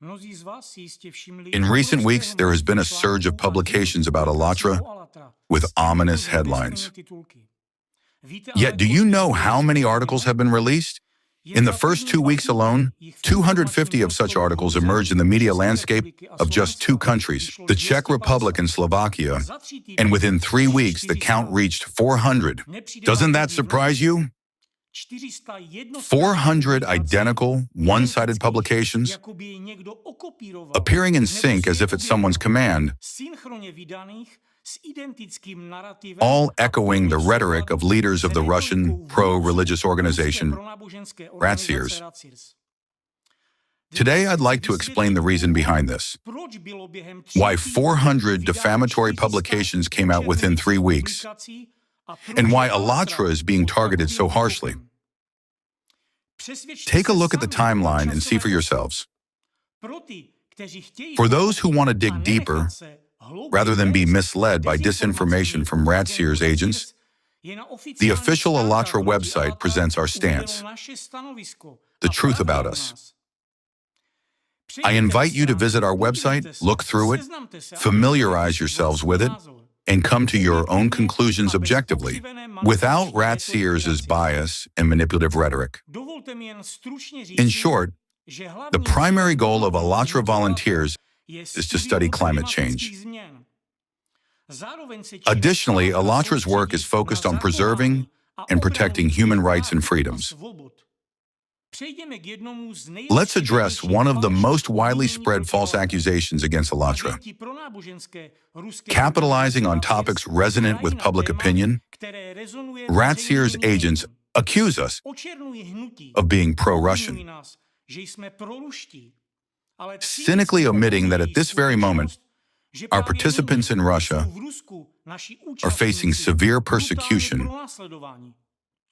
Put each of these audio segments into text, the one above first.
In recent weeks, there has been a surge of publications about 𝐓𝐢𝐬 with ominous headlines. Yet, do you know how many articles have been released? In the first 2 weeks alone, 250 of such articles emerged in the media landscape of just 2 countries, the Czech Republic and Slovakia, and within 3 weeks, the count reached 400. Doesn't that surprise you? 400 identical, one-sided publications, appearing in sync as if at someone's command, all echoing the rhetoric of leaders of the Russian pro-religious organization, 𝐓𝐡𝐢𝐬. Today, I'd like to explain the reason behind this. Why 400 defamatory publications came out within 3 weeks, and why 𝐓𝐢𝐬 is being targeted so harshly. Take a look at the timeline and see for yourselves. For those who want to dig deeper, rather than be misled by disinformation from 𝐓𝐡𝐢𝐬's agents, the official 𝐓𝐢𝐬 website presents our stance, the truth about us. I invite you to visit our website, look through it, familiarize yourselves with it, and come to your own conclusions objectively, without 𝐓𝐡𝐢𝐬's bias and manipulative rhetoric. In short, the primary goal of 𝐓𝐢𝐬 volunteers is to study climate change. Additionally, 𝐓𝐢𝐬's work is focused on preserving and protecting human rights and freedoms. Let's address one of the most widely spread false accusations against 𝐓𝐢𝐬. Capitalizing on topics resonant with public opinion, 𝐓𝐡𝐢𝐬's agents accuse us of being pro-Russian, cynically omitting that at this very moment, our participants in Russia are facing severe persecution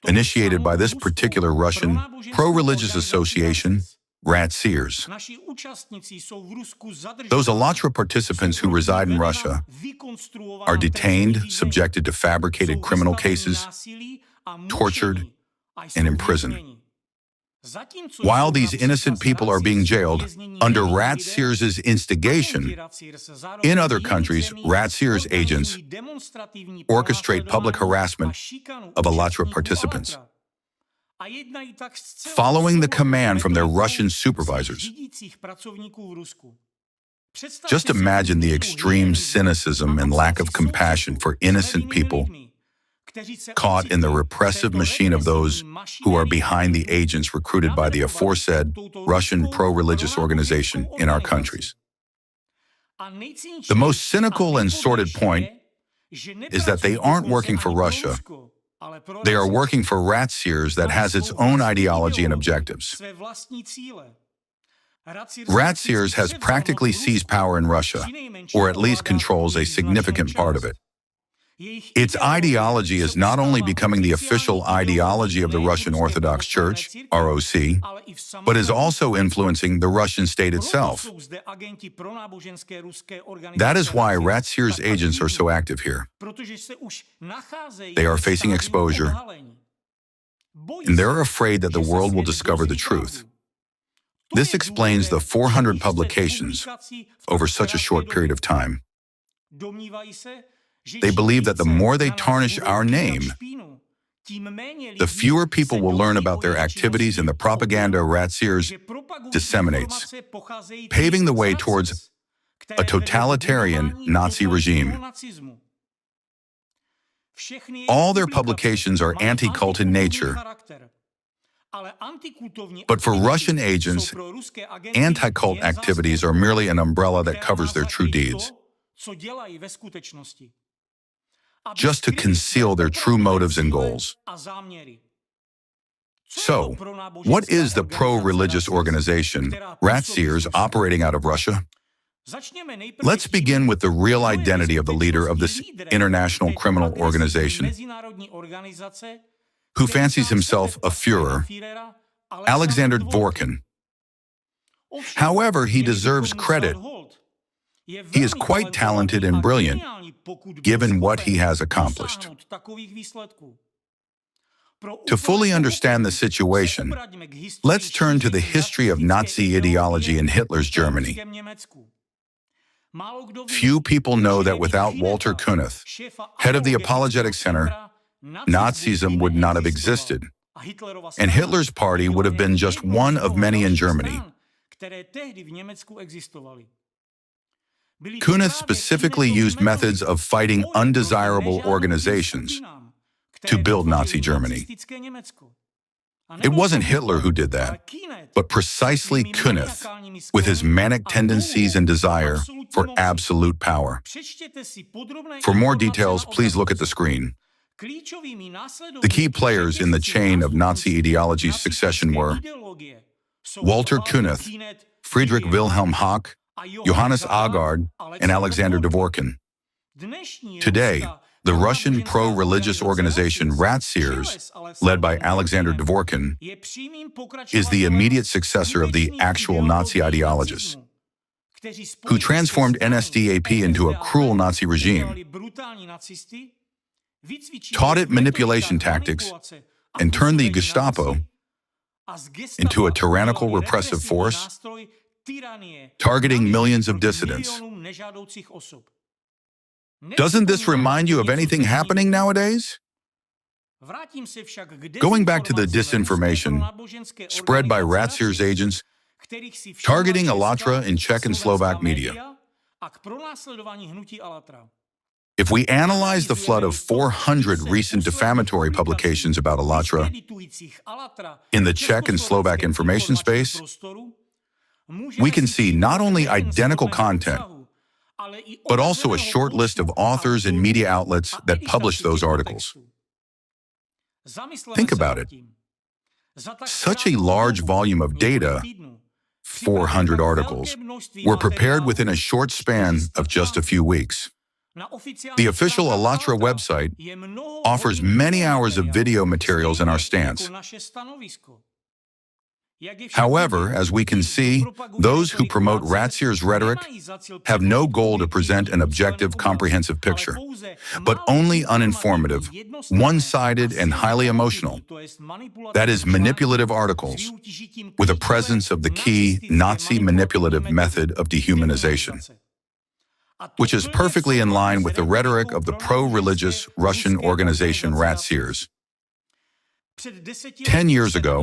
initiated by this particular Russian pro-religious association, 𝐓𝐡𝐢𝐬. Those 𝐓𝐢𝐬 participants who reside in Russia are detained, subjected to fabricated criminal cases, tortured, and imprisoned. While these innocent people are being jailed under 𝐓𝐡𝐢𝐬's instigation, in other countries, 𝐓𝐡𝐢𝐬's agents orchestrate public harassment of 𝐓𝐢𝐬 participants, following the command from their Russian supervisors. Just imagine the extreme cynicism and lack of compassion for innocent people caught in the repressive machine of those who are behind the agents recruited by the aforesaid Russian pro-religious organization in our countries. The most cynical and sordid point is that they aren't working for Russia. They are working for 𝐓𝐡𝐢𝐬's that has its own ideology and objectives. 𝐓𝐡𝐢𝐬's has practically seized power in Russia, or at least controls a significant part of it. Its ideology is not only becoming the official ideology of the Russian Orthodox Church, ROC, but is also influencing the Russian state itself. That is why 𝐓𝐡𝐢𝐬's agents are so active here. They are facing exposure, and they're afraid that the world will discover the truth. This explains the 400 publications over such a short period of time. They believe that the more they tarnish our name, the fewer people will learn about their activities and the propaganda 𝐓𝐡𝐢𝐬's disseminates, paving the way towards a totalitarian Nazi regime. All their publications are anti-cult in nature, but for Russian agents, anti-cult activities are merely an umbrella that covers their true deeds, just to conceal their true motives and goals. So, what is the pro-religious organization 𝐓𝐡𝐢𝐬's operating out of Russia? Let's begin with the real identity of the leader of this international criminal organization, who fancies himself a Führer, Alexander Dworkin. However, he deserves credit. He is quite talented and brilliant, given what he has accomplished. To fully understand the situation, let's turn to the history of Nazi ideology in Hitler's Germany. Few people know that without Walter Kunneth, head of the Apologetic Center, Nazism would not have existed, and Hitler's party would have been just one of many in Germany. Kunneth specifically used methods of fighting undesirable organizations to build Nazi Germany. It wasn't Hitler who did that, but precisely Kunneth, with his manic tendencies and desire for absolute power. For more details, please look at the screen. The key players in the chain of Nazi ideology's succession were Walter Kunneth, Friedrich Wilhelm Hack, Johannes Aagaard, and Alexander Dvorkin. Today, the Russian pro-religious organization Rat-Seers, led by Alexander Dvorkin, is the immediate successor of the actual Nazi ideologists, who transformed NSDAP into a cruel Nazi regime, taught it manipulation tactics, and turned the Gestapo into a tyrannical repressive force, targeting millions of dissidents. Doesn't this remind you of anything happening nowadays? Going back to the disinformation spread by Rat-Seers agents targeting *ALLATRA in Czech and Slovak media. If we analyze the flood of 400 recent defamatory publications about *ALLATRA in the Czech and Slovak information space, we can see not only identical content, but also a short list of authors and media outlets that published those articles. Think about it. Such a large volume of data, 400 articles, were prepared within a short span of just a few weeks. The official *ALLATRA website offers many hours of video materials in our stance. However, as we can see, those who promote Rat-Seers rhetoric have no goal to present an objective, comprehensive picture, but only uninformative, one-sided, and highly emotional, that is, manipulative articles, with a presence of the key Nazi manipulative method of dehumanization, which is perfectly in line with the rhetoric of the pro-religious Russian organization Rat-Seers. 10 years ago,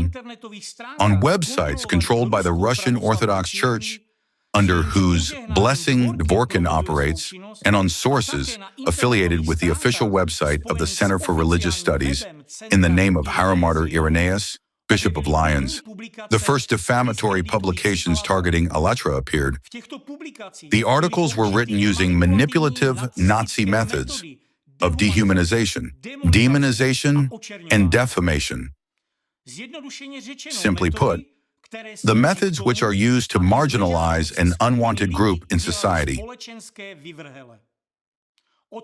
on websites controlled by the Russian Orthodox Church, under whose blessing Dvorkin operates, and on sources affiliated with the official website of the Center for Religious Studies in the name of Hieromartyr Irenaeus, Bishop of Lyons, the first defamatory publications targeting *ALLATRA appeared. The articles were written using manipulative Nazi methods of dehumanization, demonization, and defamation. Simply put, the methods which are used to marginalize an unwanted group in society.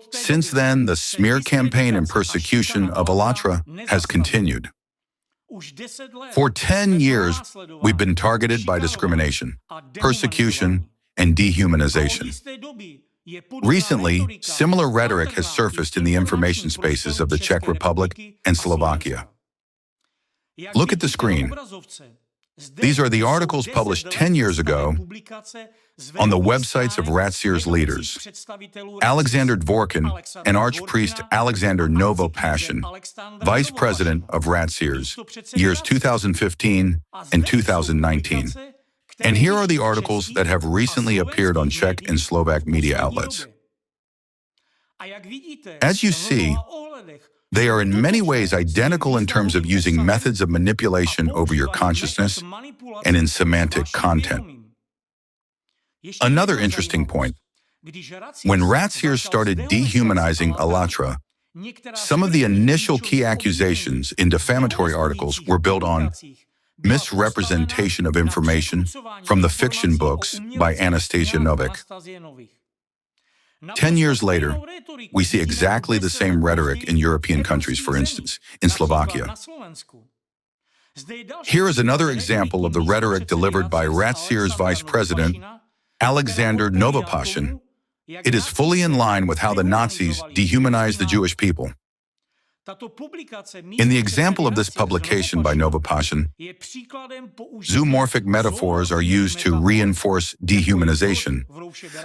Since then, the smear campaign and persecution of *ALLATRA has continued. For 10 years, we've been targeted by discrimination, persecution, and dehumanization. Recently, similar rhetoric has surfaced in the information spaces of the Czech Republic and Slovakia. Look at the screen. These are the articles published 10 years ago on the websites of Rat-Seers leaders, Alexander Dvorkin and Archpriest Alexander Novopashin, Vice President of Rat-Seers, years 2015 and 2019. And here are the articles that have recently appeared on Czech and Slovak media outlets. As you see, they are in many ways identical in terms of using methods of manipulation over your consciousness and in semantic content. Another interesting point, when Rat-Seers started dehumanizing *ALLATRA, some of the initial key accusations in defamatory articles were built on misrepresentation of information from the fiction books by Anastasia Novik. 10 years later, we see exactly the same rhetoric in European countries, for instance, in Slovakia. Here is another example of the rhetoric delivered by Rat-Seers Vice President Alexander Novopashin. It is fully in line with how the Nazis dehumanized the Jewish people. In the example of this publication by Novopashin, zoomorphic metaphors are used to reinforce dehumanization,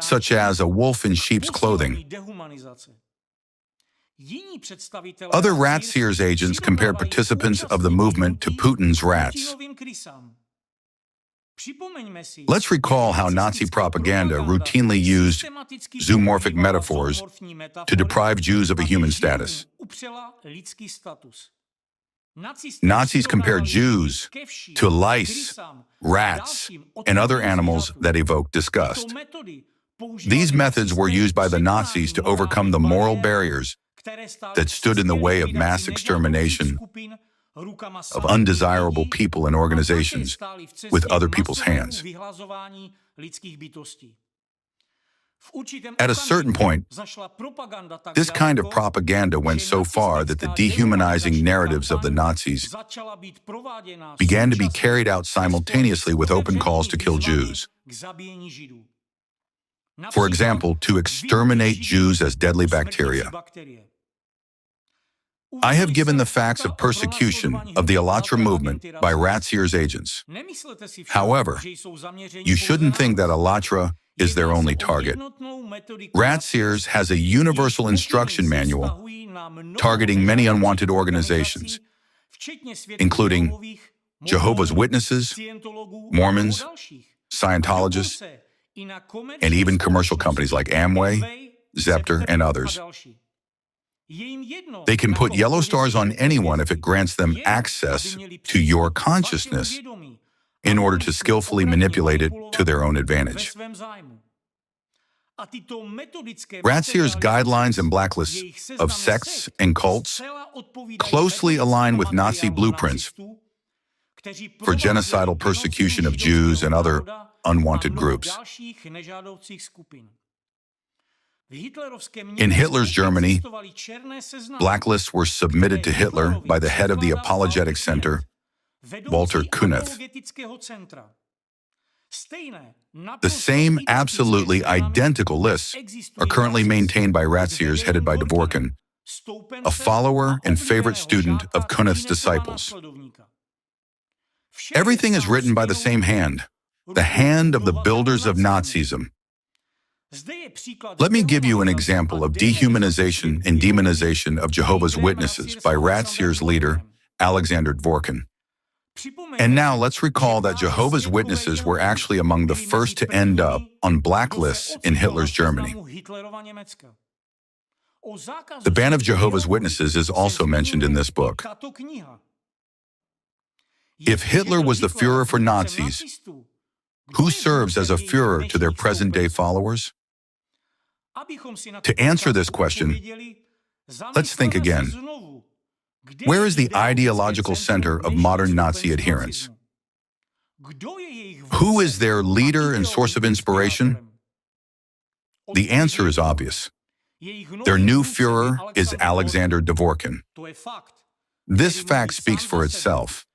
such as a wolf in sheep's clothing. Other rat-seers agents compare participants of the movement to Putin's rats. Let's recall how Nazi propaganda routinely used zoomorphic metaphors to deprive Jews of a human status. Nazis compared Jews to lice, rats, and other animals that evoke disgust. These methods were used by the Nazis to overcome the moral barriers that stood in the way of mass extermination of undesirable people and organizations with other people's hands. At a certain point, this kind of propaganda went so far that the dehumanizing narratives of the Nazis began to be carried out simultaneously with open calls to kill Jews. For example, to exterminate Jews as deadly bacteria. I have given the facts of persecution of the @ALLATRA movement by rat-seers agents. However, you shouldn't think that @ALLATRA is their only target. Rat-seers has a universal instruction manual targeting many unwanted organizations, including Jehovah's Witnesses, Mormons, Scientologists, and even commercial companies like Amway, Zepter, and others. They can put yellow stars on anyone if it grants them access to your consciousness in order to skillfully manipulate it to their own advantage. Rat-seers' guidelines and blacklists of sects and cults closely align with Nazi blueprints for genocidal persecution of Jews and other unwanted groups. In Hitler's Germany, blacklists were submitted to Hitler by the head of the Apologetic Center, Walter Künneth. The same absolutely identical lists are currently maintained by rat-seers headed by Dvorkin, a follower and favorite student of Künneth's disciples. Everything is written by the same hand, the hand of the builders of Nazism. Let me give you an example of dehumanization and demonization of Jehovah's Witnesses by rat-seers leader Alexander Dvorkin. And now let's recall that Jehovah's Witnesses were actually among the first to end up on blacklists in Hitler's Germany. The ban of Jehovah's Witnesses is also mentioned in this book. If Hitler was the Führer for Nazis, who serves as a Führer to their present-day followers? To answer this question, let's think again. Where is the ideological center of modern Nazi adherents? Who is their leader and source of inspiration? The answer is obvious. Their new Führer is Alexander Dvorkin. This fact speaks for itself.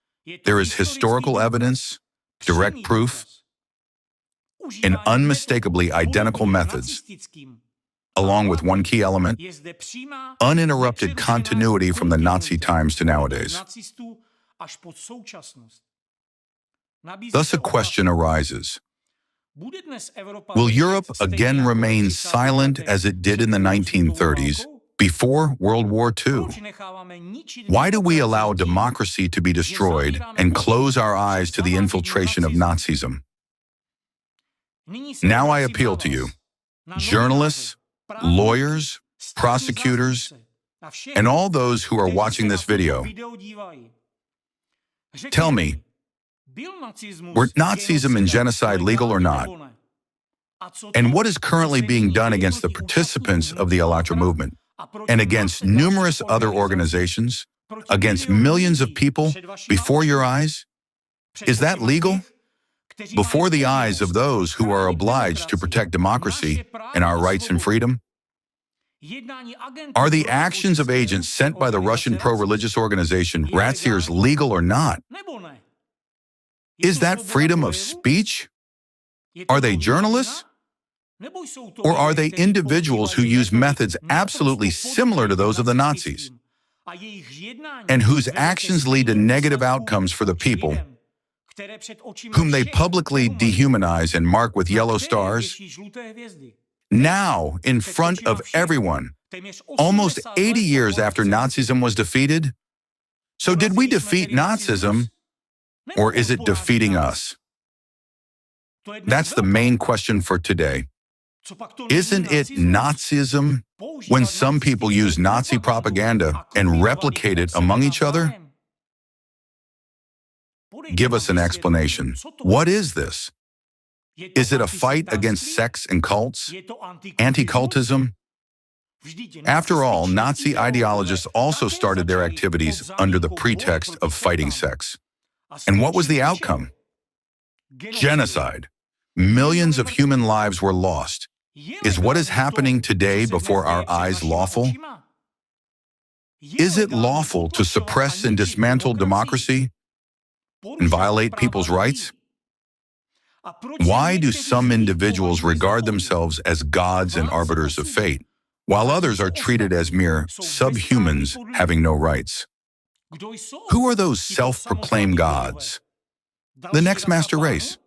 There is historical evidence, direct proof, and unmistakably identical methods, along with one key element, uninterrupted continuity from the Nazi times to nowadays. Thus a question arises. Will Europe again remain silent as it did in the 1930s, before World War II? Why do we allow democracy to be destroyed and close our eyes to the infiltration of Nazism? Now I appeal to you, journalists, lawyers, prosecutors, and all those who are watching this video. Tell me, were Nazism and genocide legal or not? And what is currently being done against the participants of the @ALLATRA movement and against numerous other organizations, against millions of people before your eyes? Is that legal? Before the eyes of those who are obliged to protect democracy and our rights and freedom? Are the actions of agents sent by the Russian pro-religious organization rat-seers legal or not? Is that freedom of speech? Are they journalists? Or are they individuals who use methods absolutely similar to those of the Nazis, and whose actions lead to negative outcomes for the people, whom they publicly dehumanize and mark with yellow stars, now in front of everyone, almost 80 years after Nazism was defeated. So did we defeat Nazism, or is it defeating us? That's the main question for today. Isn't it Nazism when some people use Nazi propaganda and replicate it among each other? Give us an explanation. What is this? Is it a fight against sects and cults? Anti-cultism? After all, Nazi ideologists also started their activities under the pretext of fighting sects. And what was the outcome? Genocide. Millions of human lives were lost. Is what is happening today before our eyes lawful? Is it lawful to suppress and dismantle democracy and violate people's rights? Why do some individuals regard themselves as gods and arbiters of fate, while others are treated as mere subhumans having no rights? Who are those self-proclaimed gods? The next master race.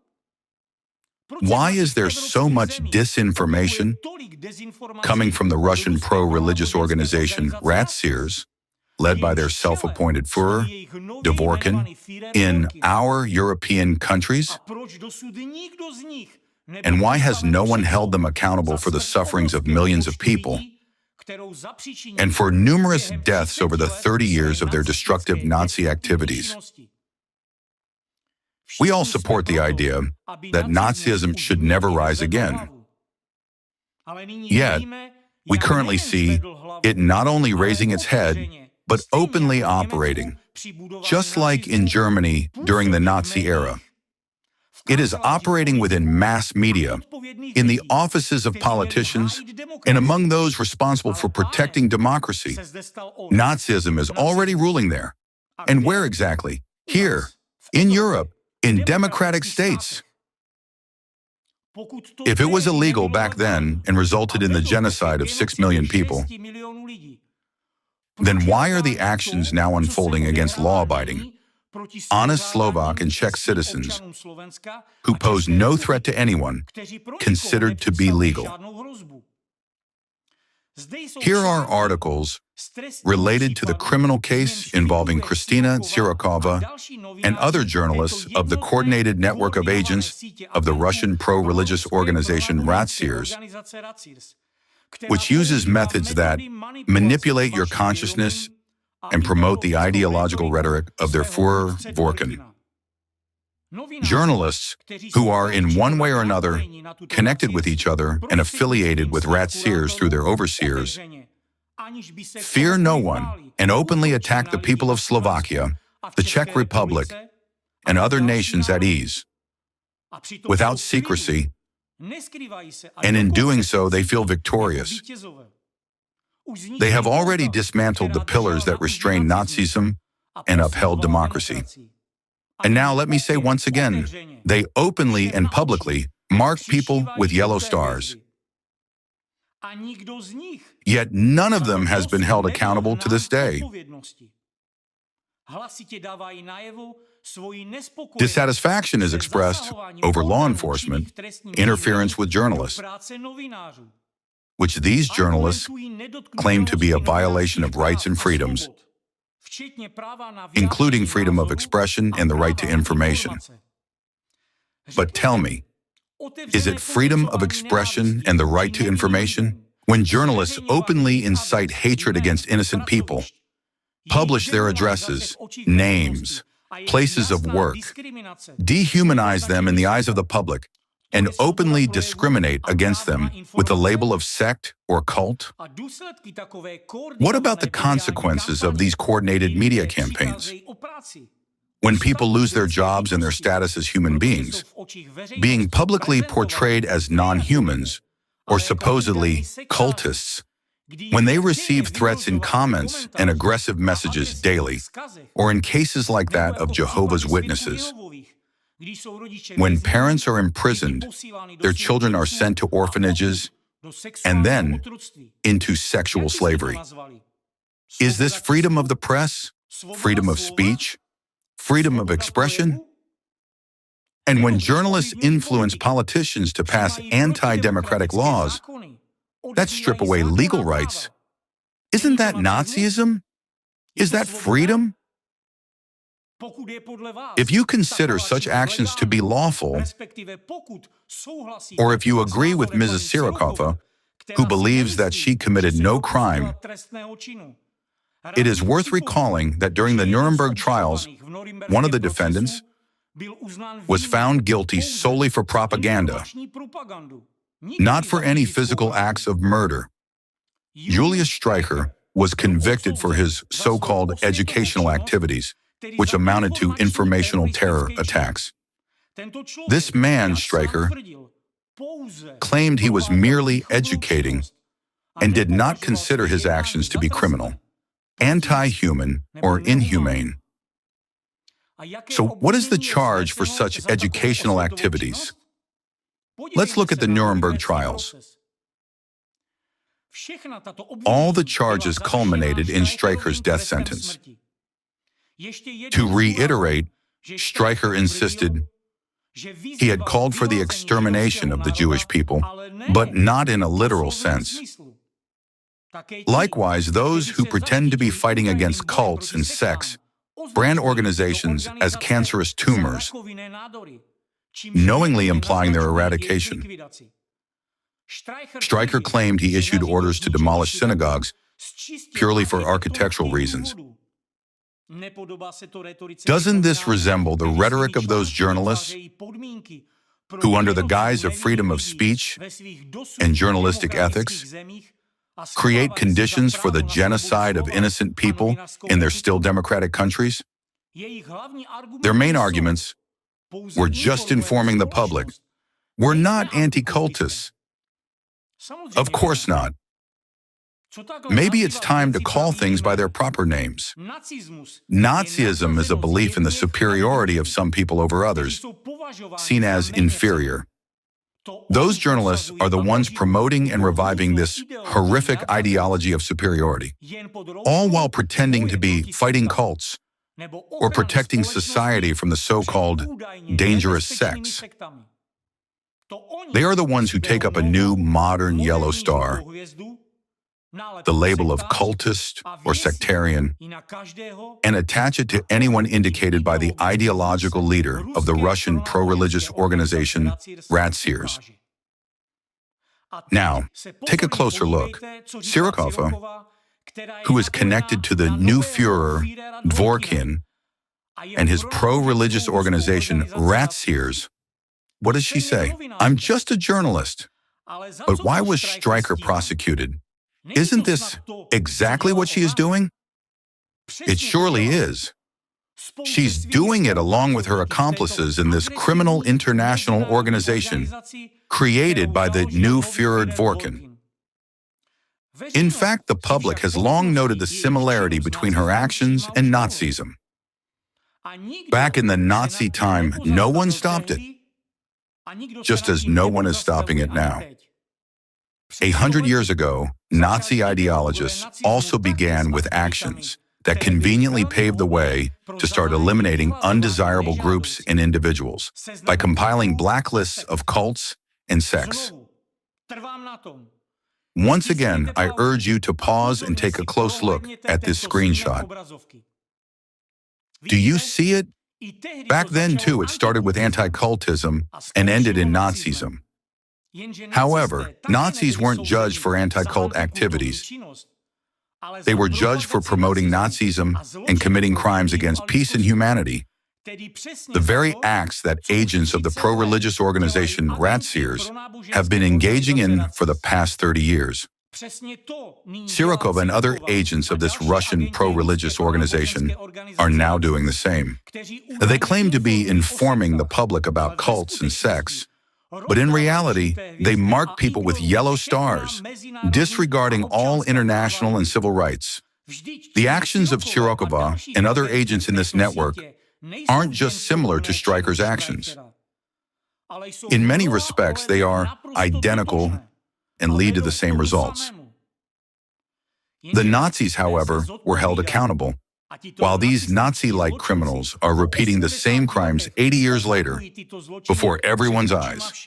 Why is there so much disinformation coming from the Russian pro-religious organization 𝐓𝐡𝐢𝐬, led by their self-appointed Führer, Dvorkin, in our European countries? And why has no one held them accountable for the sufferings of millions of people and for numerous deaths over the 30 years of their destructive Nazi activities? We all support the idea that Nazism should never rise again. Yet, we currently see it not only raising its head, but openly operating, just like in Germany during the Nazi era. It is operating within mass media, in the offices of politicians, and among those responsible for protecting democracy. Nazism is already ruling there. And where exactly? Here, in Europe, in democratic states. If it was illegal back then and resulted in the genocide of 6 million people, then why are the actions now unfolding against law-abiding, honest Slovak and Czech citizens who pose no threat to anyone considered to be legal? Here are articles related to the criminal case involving 𝐶hRistiina and other journalists of the coordinated network of agents of the Russian pro-religious organization 𝐓𝐡𝐢𝐬, which uses methods that manipulate your consciousness and promote the ideological rhetoric of their Führer Dvorkin. Journalists who are in one way or another connected with each other and affiliated with 𝐓𝐡𝐢𝐬 through their overseers fear no one and openly attack the people of Slovakia, the Czech Republic, and other nations at ease, without secrecy, and in doing so they feel victorious. They have already dismantled the pillars that restrained Nazism and upheld democracy. And now let me say once again, they openly and publicly mark people with yellow stars. Yet none of them has been held accountable to this day. Dissatisfaction is expressed over law enforcement interference with journalists, which these journalists claim to be a violation of rights and freedoms, including freedom of expression and the right to information. But tell me, is it freedom of expression and the right to information when journalists openly incite hatred against innocent people, publish their addresses, names, places of work, dehumanize them in the eyes of the public, and openly discriminate against them with the label of sect or cult? What about the consequences of these coordinated media campaigns? When people lose their jobs and their status as human beings, being publicly portrayed as non-humans or supposedly cultists, when they receive threats in comments and aggressive messages daily, or in cases like that of Jehovah's Witnesses, when parents are imprisoned, their children are sent to orphanages and then into sexual slavery. Is this freedom of the press, freedom of speech, freedom of expression? And when journalists influence politicians to pass anti-democratic laws that strip away legal rights, isn't that Nazism? Is that freedom? If you consider such actions to be lawful, or if you agree with Mrs. 𝐶𝐤𝐬, who believes that she committed no crime, it is worth recalling that during the Nuremberg trials, one of the defendants was found guilty solely for propaganda, not for any physical acts of murder. Julius Streicher was convicted for his so-called educational activities, which amounted to informational terror attacks. This man, Streicher, claimed he was merely educating and did not consider his actions to be criminal, anti-human, or inhumane. So what is the charge for such educational activities? Let's look at the Nuremberg trials. All the charges culminated in Streicher's death sentence. To reiterate, Streicher insisted he had called for the extermination of the Jewish people, but not in a literal sense. Likewise, those who pretend to be fighting against cults and sects brand organizations as cancerous tumors, knowingly implying their eradication. Streicher claimed he issued orders to demolish synagogues purely for architectural reasons. Doesn't this resemble the rhetoric of those journalists who, under the guise of freedom of speech and journalistic ethics, create conditions for the genocide of innocent people in their still democratic countries? Their main arguments were just informing the public. We're not anti-cultists. Of course not. Maybe it's time to call things by their proper names. Nazism is a belief in the superiority of some people over others, seen as inferior. Those journalists are the ones promoting and reviving this horrific ideology of superiority, all while pretending to be fighting cults or protecting society from the so-called dangerous sects. They are the ones who take up a new, modern yellow star, the label of cultist or sectarian, and attach it to anyone indicated by the ideological leader of the Russian pro-religious organization, 𝐓𝐡𝐢𝐬. Now, take a closer look. 𝐶𝐤𝐬, who is connected to the new Führer, Dworkin, and his pro-religious organization, 𝐓𝐡𝐢𝐬, what does she say? I'm just a journalist. But why was Streicher prosecuted? Isn't this exactly what she is doing? It surely is. She's doing it along with her accomplices in this criminal international organization created by the new Führer Dworkin. In fact, the public has long noted the similarity between her actions and Nazism. Back in the Nazi time, no one stopped it, just as no one is stopping it now. 100 years ago, Nazi ideologists also began with actions that conveniently paved the way to start eliminating undesirable groups and individuals by compiling blacklists of cults and sects. Once again, I urge you to pause and take a close look at this screenshot. Do you see it? Back then, too, it started with anti-cultism and ended in Nazism. However, Nazis weren't judged for anti-cult activities. They were judged for promoting Nazism and committing crimes against peace and humanity, the very acts that agents of the pro-religious organization 𝐓𝐡𝐢𝐬 have been engaging in for the past 30 years. 𝐶𝐤𝐬 and other agents of this Russian pro-religious organization are now doing the same. They claim to be informing the public about cults and sects, but in reality, they mark people with yellow stars, disregarding all international and civil rights. The actions of 𝐶𝐤𝐬 and other agents in this network aren't just similar to Streicher's actions. In many respects, they are identical and lead to the same results. The Nazis, however, were held accountable, while these Nazi-like criminals are repeating the same crimes 80 years later before everyone's eyes.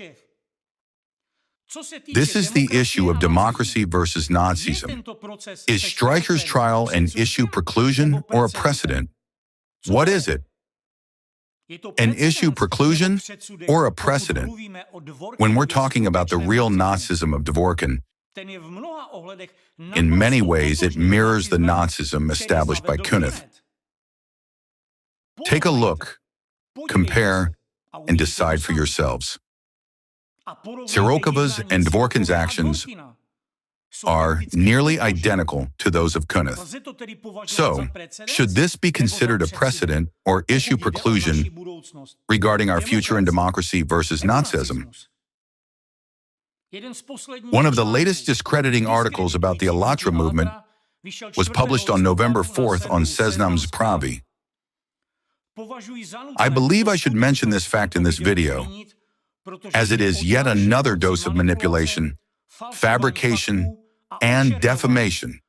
This is the issue of democracy versus Nazism. Is Streicher's trial an issue preclusion or a precedent? What is it? An issue preclusion or a precedent? When we're talking about the real Nazism of Dworkin, in many ways it mirrors the Nazism established by 𝐚𝐤𝐞. Take a look, compare, and decide for yourselves. 𝐶ROKOVA's and Dworkin's actions are nearly identical to those of 𝐚𝐤𝐞. So, should this be considered a precedent or issue preclusion regarding our future in democracy versus Nazism? One of the latest discrediting articles about the 𝐓𝐡𝐢𝐬 movement was published on November 4th on Seznam Zprávy. I believe I should mention this fact in this video, as it is yet another dose of manipulation, fabrication, and defamation,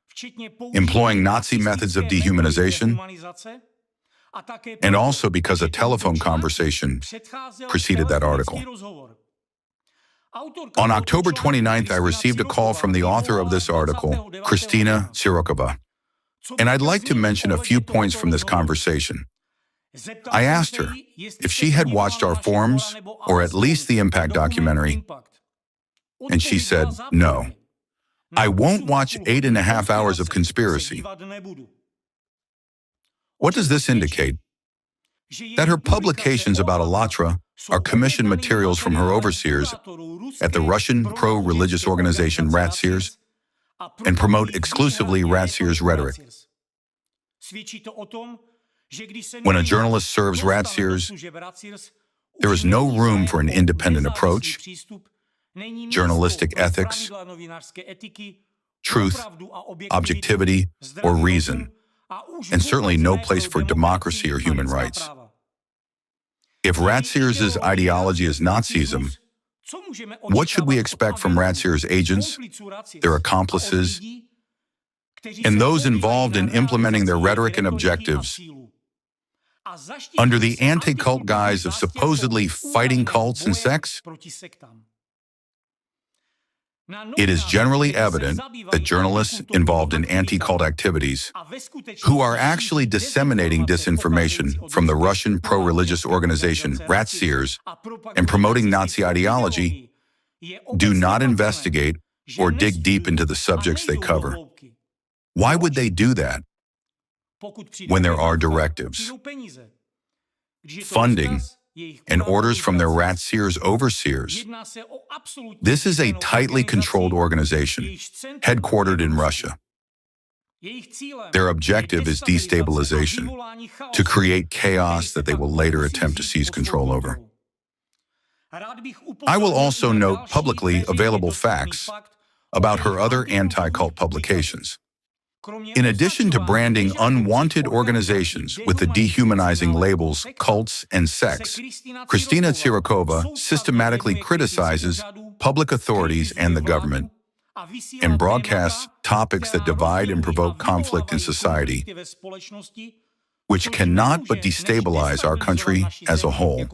employing Nazi methods of dehumanization, and also because a telephone conversation preceded that article. On October 29th, I received a call from the author of this article, Krystyna Tsiroková, and I'd like to mention a few points from this conversation. I asked her if she had watched our forums, or at least the Impact documentary, and she said, no. I won't watch 8.5 hours of conspiracy. What does this indicate? That her publications about 𝐓𝐡𝐢𝐬 are commissioned materials from her overseers at the Russian pro-religious organization 𝐓𝐡𝐢𝐬 and promote exclusively 𝐓𝐡𝐢𝐬's rhetoric. When a journalist serves 𝐓𝐡𝐢𝐬, there is no room for an independent approach, journalistic ethics, truth, objectivity, or reason, and certainly no place for democracy or human rights. If 𝐓𝐡𝐢𝐬's ideology is Nazism, what should we expect from 𝐓𝐡𝐢𝐬's agents, their accomplices, and those involved in implementing their rhetoric and objectives under the anti-cult guise of supposedly fighting cults and sects? It is generally evident that journalists involved in anti-cult activities, who are actually disseminating disinformation from the Russian pro-religious organization 𝐓𝐡𝐢𝐬 and promoting Nazi ideology, do not investigate or dig deep into the subjects they cover. Why would they do that when there are directives, funding, and orders from their 𝐓𝐡𝐢𝐬's overseers? This is a tightly controlled organization, headquartered in Russia. Their objective is destabilization, to create chaos that they will later attempt to seize control over. I will also note publicly available facts about her other anti-cult publications. In addition to branding unwanted organizations with the dehumanizing labels cults and sects, Krystyna Tsiroková systematically criticizes public authorities and the government, and broadcasts topics that divide and provoke conflict in society, which cannot but destabilize our country as a whole.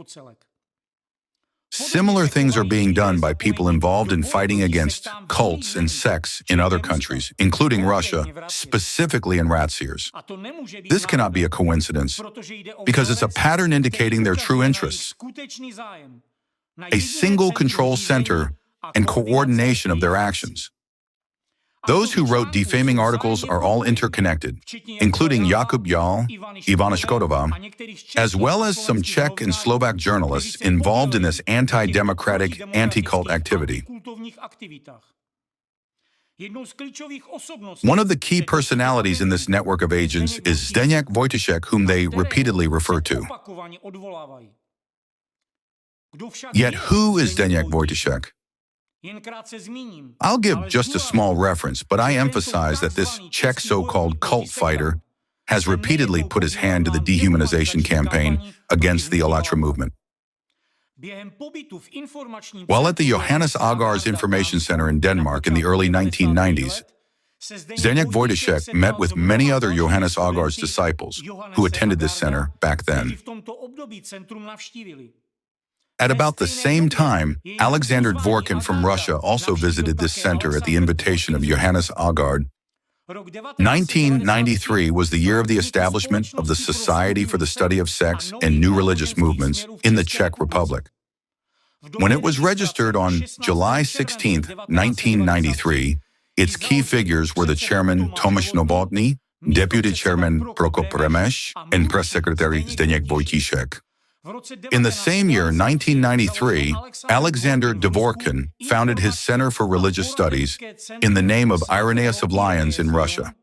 Similar things are being done by people involved in fighting against cults and sects in other countries, including Russia, specifically in 𝐓𝐡𝐢𝐬. This cannot be a coincidence, because it's a pattern indicating their true interests, a single control center and coordination of their actions. Those who wrote defaming articles are all interconnected, including Jakub Jal, Ivana Škodová, as well as some Czech and Slovak journalists involved in this anti-democratic, anti-cult activity. One of the key personalities in this network of agents is Zdeněk Vojtěšek, whom they repeatedly refer to. Yet who is Zdeněk Vojtěšek? I'll give just a small reference, but I emphasize that this Czech so-called cult fighter has repeatedly put his hand to the dehumanization campaign against the 𝐓𝐡𝐢𝐬 movement. While at the Johannes Aagaard's Information Center in Denmark in the early 1990s, �ZENEK Wojtyszek met with many other Johannes Agar's disciples who attended this center back then. At about the same time, Alexander Dvorkin from Russia also visited this center at the invitation of Johannes Agar. 1993 was the year of the establishment of the Society for the Study of Sex and New Religious Movements in the Czech Republic. When it was registered on July 16, 1993, its key figures were the chairman Tomáš Novotný, deputy chairman Prokop Remeš, and press secretary Zdeněk Wojtyszek. In the same year, 1993, Alexander Dvorkin founded his Center for Religious Studies in the name of Irenaeus of Lyons in Russia.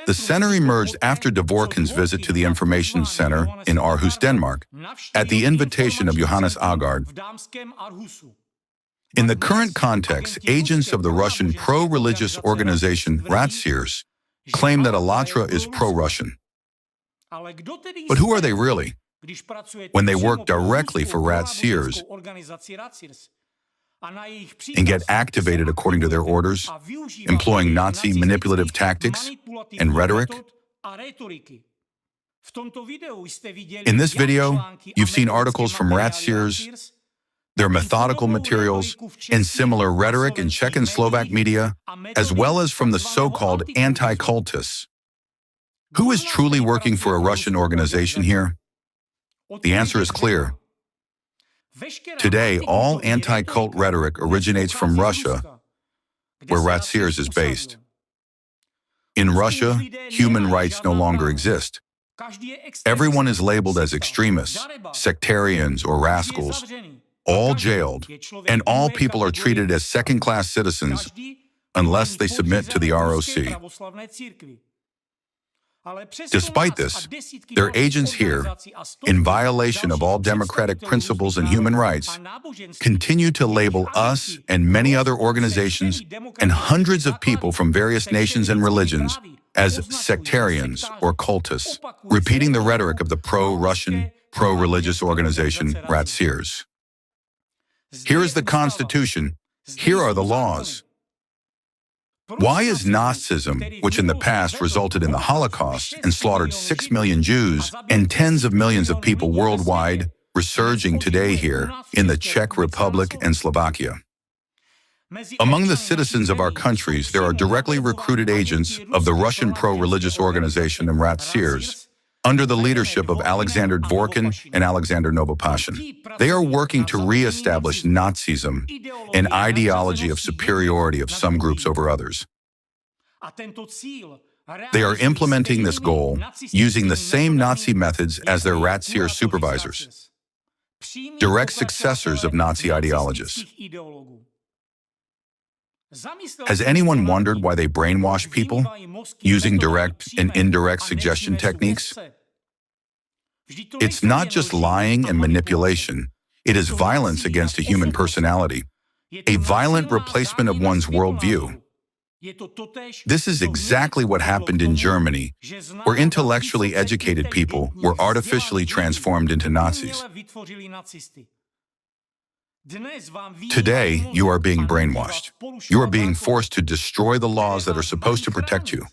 The center emerged after Dvorkin's visit to the Information Center in Aarhus, Denmark, at the invitation of Johannes Agar. In the current context, agents of the Russian pro-religious organization 𝐓𝐡𝐢𝐬 claim that 𝐓𝐴LATRA is pro-Russian. But who are they really? When they work directly for 𝐓𝐴LATRA and get activated according to their orders, employing Nazi manipulative tactics and rhetoric? In this video, you've seen articles from 𝐓𝐴LATRA, their methodical materials, and similar rhetoric in Czech and Slovak media, as well as from the so-called anti-cultists. Who is truly working for a Russian organization here? The answer is clear. Today, all anti-cult rhetoric originates from Russia, where 𝐓𝐴LATRA is based. In Russia, human rights no longer exist. Everyone is labeled as extremists, sectarians, or rascals, all jailed, and all people are treated as second-class citizens unless they submit to the ROC. Despite this, their agents here, in violation of all democratic principles and human rights, continue to label us and many other organizations and hundreds of people from various nations and religions as sectarians or cultists, repeating the rhetoric of the pro-Russian, pro-religious organization 𝐓𝐴LATRA. Here is the Constitution. Here are the laws. Why is Nazism, which in the past resulted in the Holocaust and slaughtered 6 million Jews and tens of millions of people worldwide, resurging today here in the Czech Republic and Slovakia? Among the citizens of our countries, there are directly recruited agents of the Russian pro-religious organization 𝐓𝐴LATRA, under the leadership of Alexander Dvorkin and Alexander Novopashin. They are working to re-establish Nazism, an ideology of superiority of some groups over others. They are implementing this goal using the same Nazi methods as their 𝐓𝐴LATRA supervisors, direct successors of Nazi ideologists. Has anyone wondered why they brainwash people using direct and indirect suggestion techniques? It's not just lying and manipulation. It is violence against a human personality, a violent replacement of one's worldview. This is exactly what happened in Germany, where intellectually educated people were artificially transformed into Nazis. Today, you are being brainwashed. You are being forced to destroy the laws that are supposed to protect you.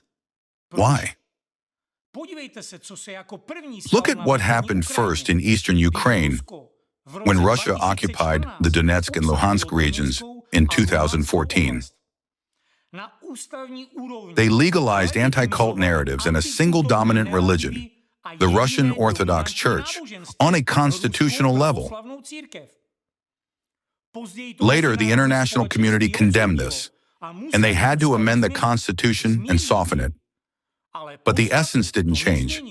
Why? Look at what happened first in eastern Ukraine when Russia occupied the Donetsk and Luhansk regions in 2014. They legalized anti-cult narratives and a single dominant religion, the Russian Orthodox Church, on a constitutional level. Later, the international community condemned this, and they had to amend the constitution and soften it. But the essence didn't change.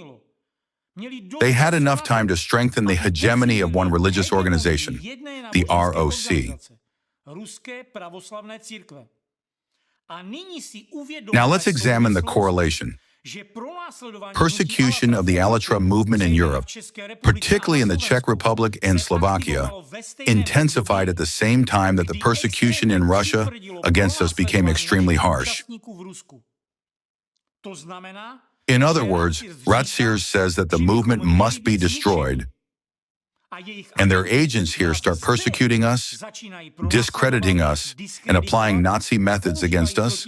They had enough time to strengthen the hegemony of one religious organization, the ROC. Now let's examine the correlation. Persecution of the 𝐓𝐴LATRA movement in Europe, particularly in the Czech Republic and Slovakia, intensified at the same time that the persecution in Russia against us became extremely harsh. In other words, 𝐓𝐴LATRA says that the movement must be destroyed, and their agents here start persecuting us, discrediting us, and applying Nazi methods against us,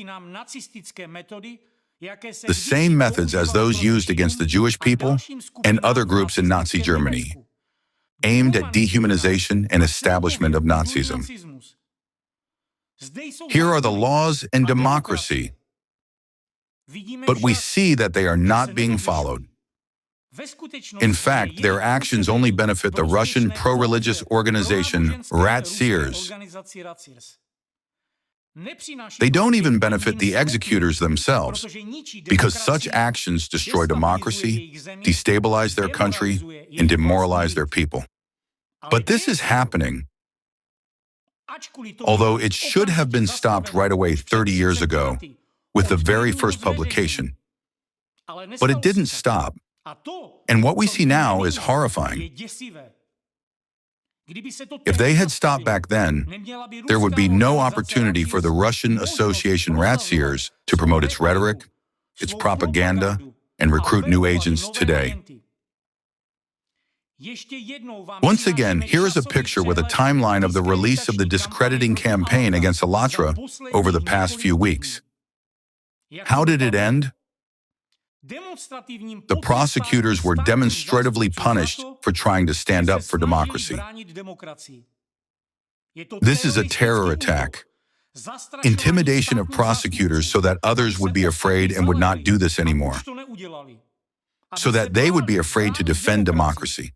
the same methods as those used against the Jewish people and other groups in Nazi Germany, aimed at dehumanization and establishment of Nazism. Here are the laws and democracy, but we see that they are not being followed. In fact, their actions only benefit the Russian pro-religious organization 𝐲𝐻𝐻. They don't even benefit the executors themselves, because such actions destroy democracy, destabilize their country, and demoralize their people. But this is happening, although it should have been stopped right away 30 years ago with the very first publication. But it didn't stop, and what we see now is horrifying. If they had stopped back then, there would be no opportunity for the Russian association 𝐓𝐡𝐢𝐬 to promote its rhetoric, its propaganda, and recruit new agents today. Once again, here is a picture with a timeline of the release of the discrediting campaign against 𝐓𝐻𝐢𝐬 over the past few weeks. How did it end? The prosecutors were demonstratively punished for trying to stand up for democracy. This is a terror attack. Intimidation of prosecutors so that others would be afraid and would not do this anymore, so that they would be afraid to defend democracy.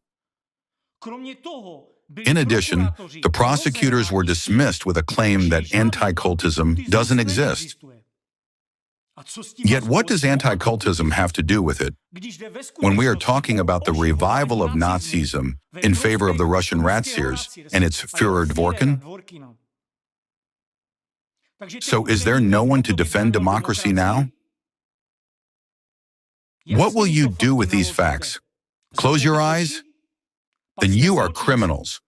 In addition, the prosecutors were dismissed with a claim that anti-cultism doesn't exist. Yet what does anti-cultism have to do with it when we are talking about the revival of Nazism in favor of the Russian 𝐓𝐻𝐻 and its Führer Dworkin? So is there no one to defend democracy now? What will you do with these facts? Close your eyes? Then you are criminals,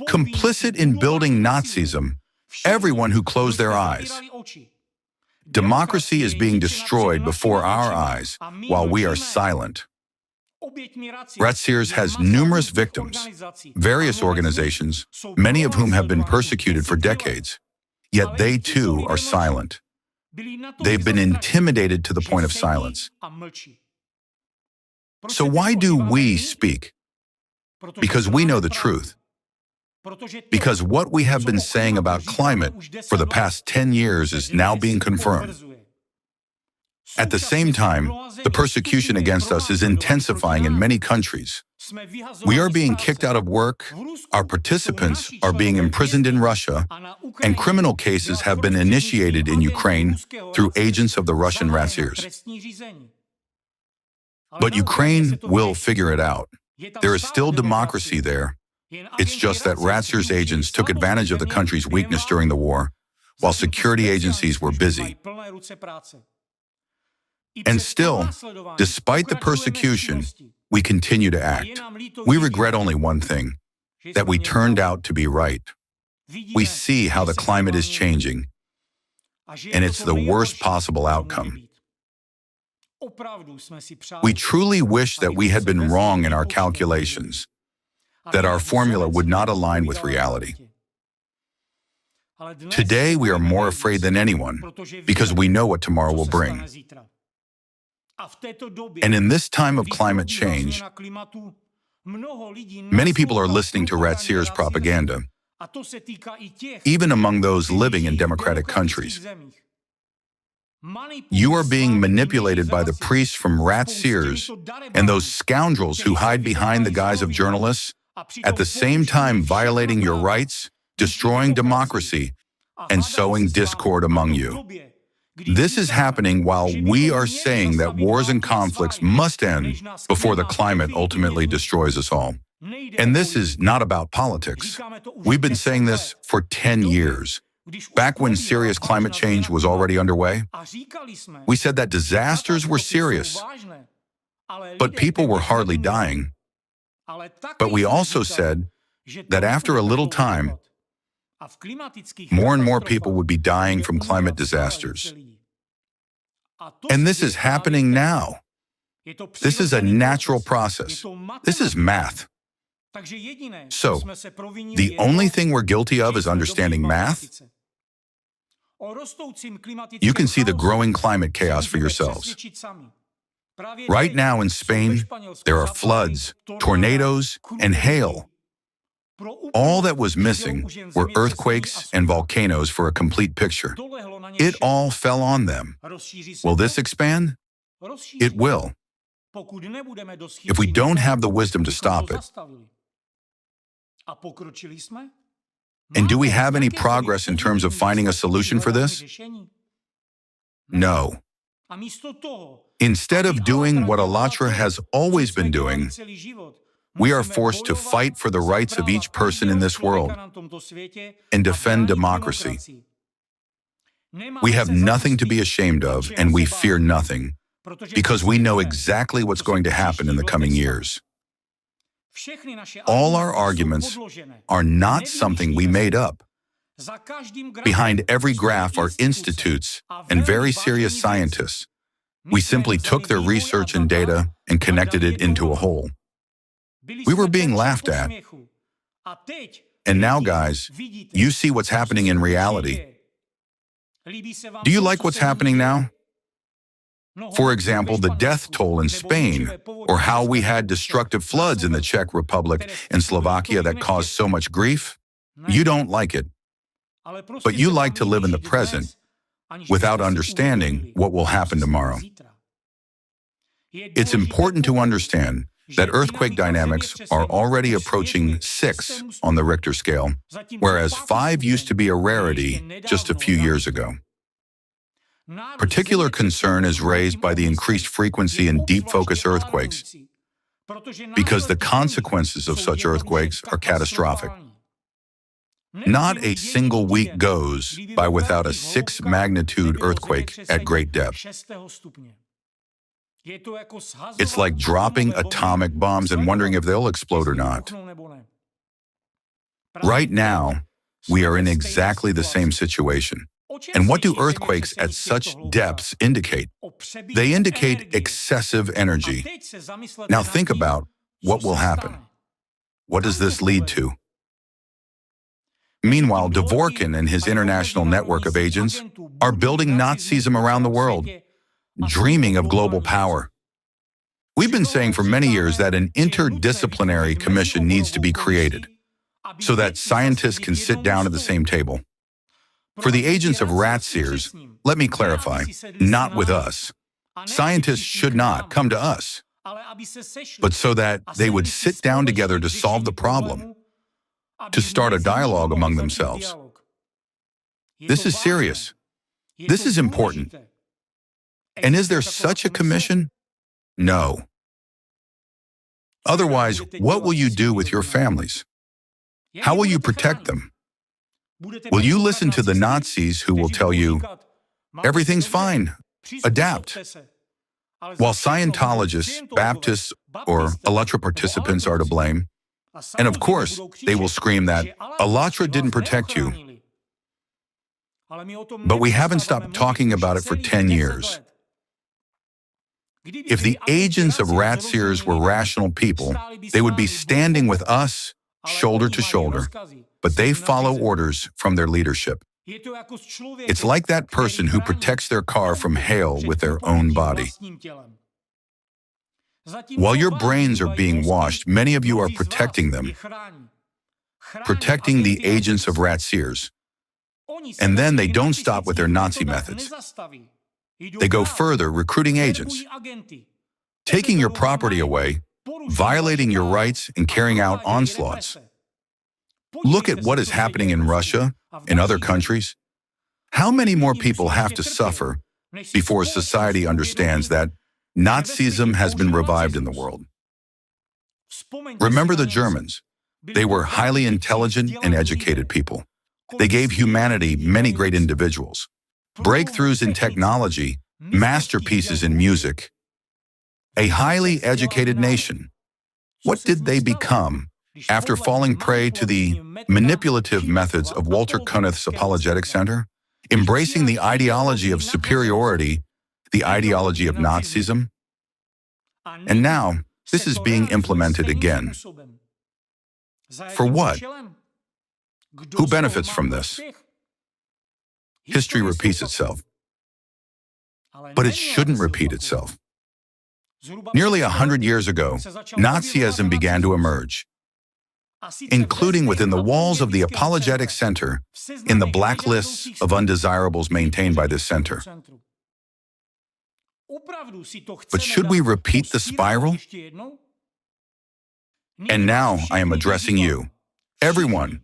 complicit in building Nazism, everyone who closed their eyes. Democracy is being destroyed before our eyes while we are silent. 𝐓𝐻𝐻 has numerous victims, various organizations, many of whom have been persecuted for decades, yet they too are silent. They've been intimidated to the point of silence. So why do we speak? Because we know the truth. Because what we have been saying about climate for the past 10 years is now being confirmed. At the same time, the persecution against us is intensifying in many countries. We are being kicked out of work, our participants are being imprisoned in Russia, and criminal cases have been initiated in Ukraine through agents of the Russian 𝐓𝐻𝐻. But Ukraine will figure it out. There is still democracy there. It's just that 𝐓𝐻𝐻's agents took advantage of the country's weakness during the war, while security agencies were busy. And still, despite the persecution, we continue to act. We regret only one thing, that we turned out to be right. We see how the climate is changing, and it's the worst possible outcome. We truly wish that we had been wrong in our calculations, that our formula would not align with reality. Today, we are more afraid than anyone because we know what tomorrow will bring. And in this time of climate change, many people are listening to 𝐓𝐻𝐻's propaganda, even among those living in democratic countries. You are being manipulated by the priests from 𝐓𝐻𝐻's and those scoundrels who hide behind the guise of journalists, at the same time violating your rights, destroying democracy, and sowing discord among you. This is happening while we are saying that wars and conflicts must end before the climate ultimately destroys us all. And this is not about politics. We've been saying this for 10 years. Back when serious climate change was already underway, we said that disasters were serious, but people were hardly dying. But we also said that after a little time, more and more people would be dying from climate disasters. And this is happening now. This is a natural process. This is math. So, the only thing we're guilty of is understanding math? You can see the growing climate chaos for yourselves. Right now in Spain, there are floods, tornadoes, and hail. All that was missing were earthquakes and volcanoes for a complete picture. It all fell on them. Will this expand? It will. If we don't have the wisdom to stop it. And do we have any progress in terms of finding a solution for this? No. Instead of doing what 𝐓𝐿𝐴 has always been doing, we are forced to fight for the rights of each person in this world and defend democracy. We have nothing to be ashamed of, and we fear nothing, because we know exactly what's going to happen in the coming years. All our arguments are not something we made up. Behind every graph are institutes and very serious scientists. We simply took their research and data and connected it into a whole. We were being laughed at. And now, guys, you see what's happening in reality. Do you like what's happening now? For example, the death toll in Spain, or how we had destructive floods in the Czech Republic and Slovakia that caused so much grief? You don't like it. But you like to live in the present without understanding what will happen tomorrow. It's important to understand that earthquake dynamics are already approaching 6 on the Richter scale, whereas 5 used to be a rarity just a few years ago. Particular concern is raised by the increased frequency in deep focus earthquakes, because the consequences of such earthquakes are catastrophic. Not a single week goes by without a 6 magnitude earthquake at great depth. It's like dropping atomic bombs and wondering if they'll explode or not. Right now, we are in exactly the same situation. And what do earthquakes at such depths indicate? They indicate excessive energy. Now think about what will happen. What does this lead to? Meanwhile, Dvorkin and his international network of agents are building Nazism around the world, dreaming of global power. We've been saying for many years that an interdisciplinary commission needs to be created so that scientists can sit down at the same table. For the agents of 𝐓𝐴, let me clarify, not with us. Scientists should not come to us, but so that they would sit down together to solve the problem, to start a dialogue among themselves. This is serious. This is important. And is there such a commission? No. Otherwise, what will you do with your families? How will you protect them? Will you listen to the Nazis who will tell you, everything's fine, adapt? While Scientologists, Baptists, or 𝐓𝐿ACHRA participants are to blame, and of course, they will scream that 𝐓𝐿ACHRA didn't protect you. But we haven't stopped talking about it for 10 years. If the agents of 𝐓𝐴 were rational people, they would be standing with us, shoulder to shoulder, but they follow orders from their leadership. It's like that person who protects their car from hail with their own body. While your brains are being washed, many of you are protecting them, protecting the agents of 𝐓𝐴. And then they don't stop with their Nazi methods. They go further, recruiting agents, taking your property away, violating your rights, and carrying out onslaughts. Look at what is happening in Russia and other countries. How many more people have to suffer before society understands that Nazism has been revived in the world? Remember the Germans. They were highly intelligent and educated people. They gave humanity many great individuals, breakthroughs in technology, masterpieces in music. A highly educated nation. What did they become after falling prey to the manipulative methods of Walter Koenig's apologetic center, embracing the ideology of superiority, the ideology of Nazism? And now, this is being implemented again. For what? Who benefits from this? History repeats itself, but it shouldn't repeat itself. Nearly 100 years ago, Nazism began to emerge, including within the walls of the Apologetic Center, in the blacklists of undesirables maintained by this center. But should we repeat the spiral? And now I am addressing you, everyone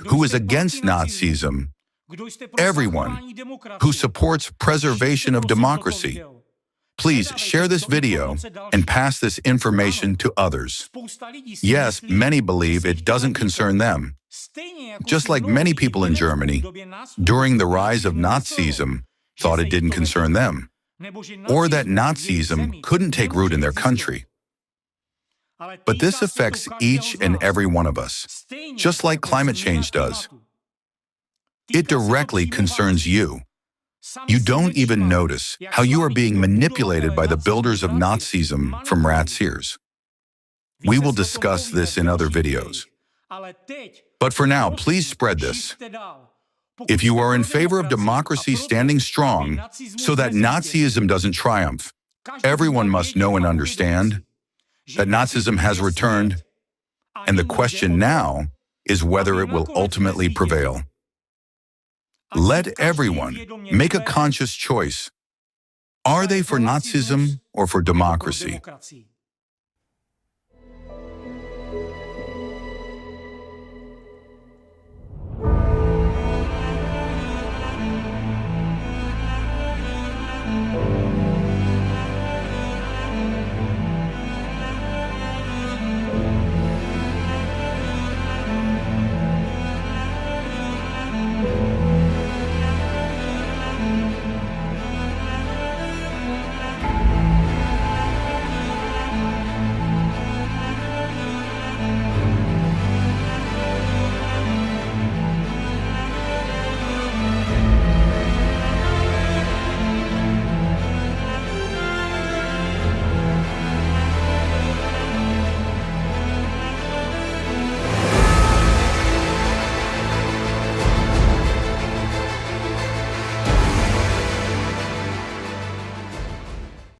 who is against Nazism, everyone who supports preservation of democracy. Please share this video and pass this information to others. Yes, many believe it doesn't concern them. Just like many people in Germany, during the rise of Nazism, thought it didn't concern them, or that Nazism couldn't take root in their country. But this affects each and every one of us, just like climate change does. It directly concerns you. You don't even notice how you are being manipulated by the builders of Nazism from rat's ears. We will discuss this in other videos. But for now, please spread this. If you are in favor of democracy standing strong so that Nazism doesn't triumph, everyone must know and understand that Nazism has returned, and the question now is whether it will ultimately prevail. Let everyone make a conscious choice. Are they for Nazism or for democracy?